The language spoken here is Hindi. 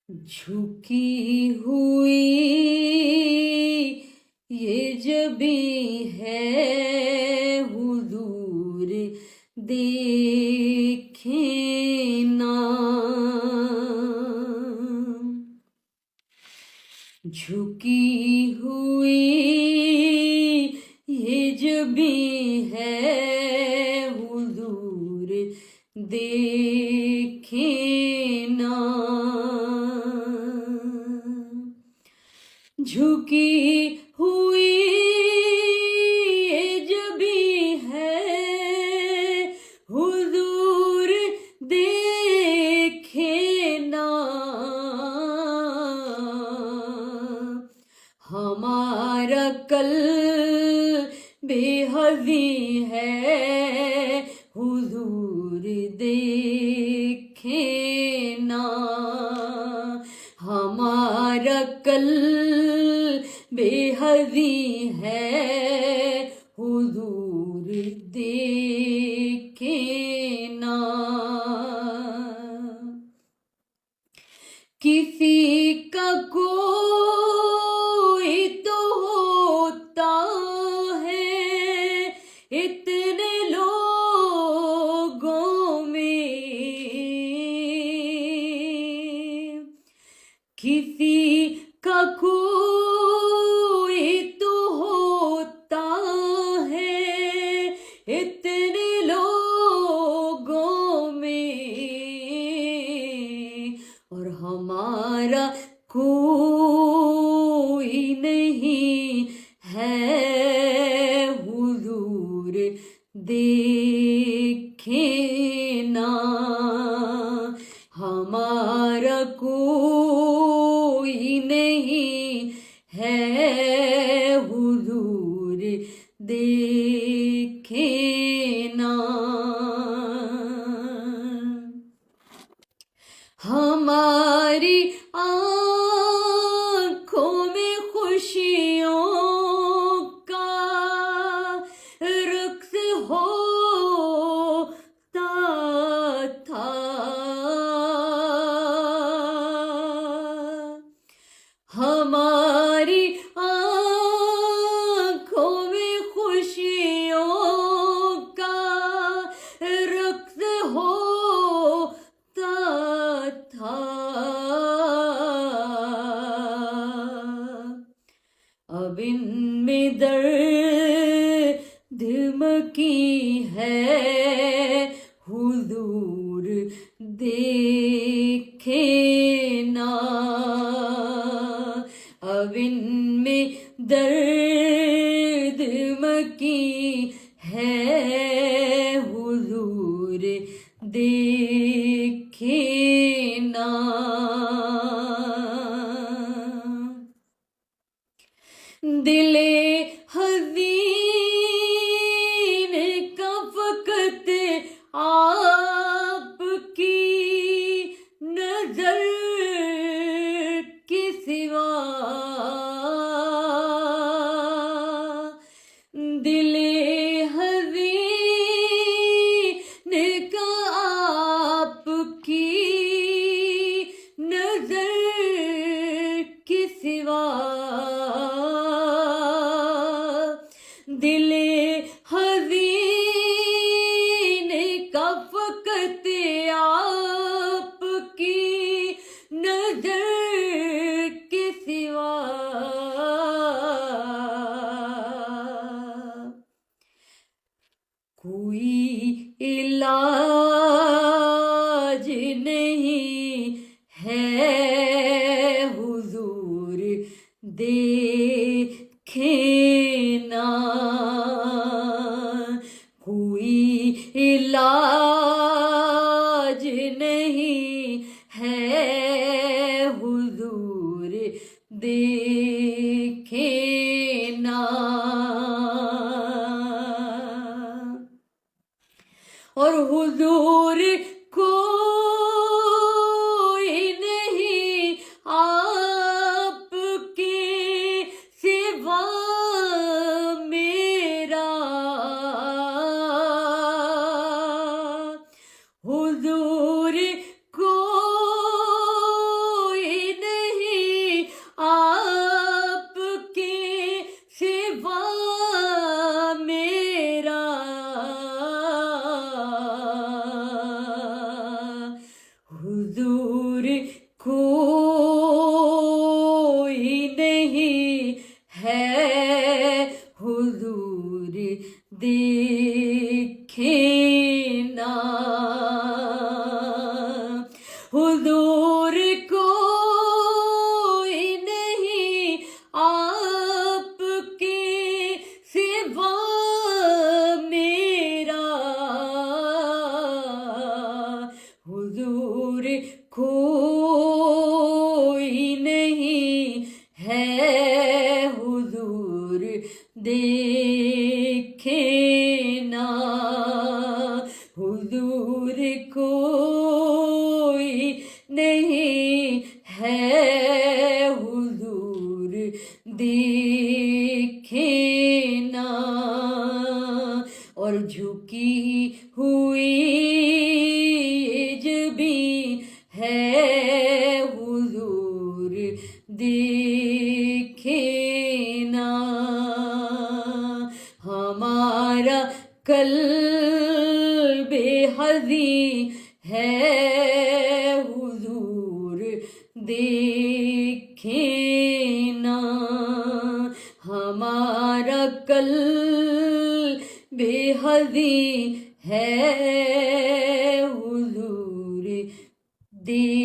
झुकी हुई ये जबी है हुजूर देखे ना। झुकी हुई ये जबी है हुजूर देखे ना। झुकी हुई ये जबी है हुजूर देखे ना। हमारा कल बेहज़ी है हुजूर देखे ना। हमारा कल बेहज़ी है हुजूर देखे ना। किसी का कोई तो होता है इतने लोगों में। किसी का कोई तो होता है इतने लोगों में, और हमारा कोई नहीं है हुजूर देखे ना। हमारा कोई नहीं है हुजूर देखे ना। हमारी आँखों में खुशियों का रक्स होता था। हमारी आँखों में खुशियों का रक्स होता था। अब इनमें दर्द मकी है हुजूर देखे ना। अब इनमें दर्द मकी है हुजूर देखे ना। दिले हज़ीन का फ़क़त आपकी नज़र के सिवा। दिले हज़ीन का आपकी नज़र के सिवा। दिले हज़ीन का फ़क़त आपकी नज़र के सिवा। कोई इलाज नहीं है हुजूर देखे ना। कोई इलाज नहीं है हुजूर देखे ना। और हुजूर कोई नहीं आपके सिवा मेरा। हुजूर कोई हुजूर कोई नहीं है, हुजूर देखे ना, हुजूर कोई नहीं आपके सिवा मेरा, हुजूर कोई नहीं है, हुजूर देखे ना, हुजूर कोई नहीं है, हुजूर देखे ना। और झुकी हुई जबी है, हुजूर देखे ना, हमारा कल्ब हज़ी है, हुजूर देखे ना, हमारा कल्ब हज़ी है, हुजूर देखे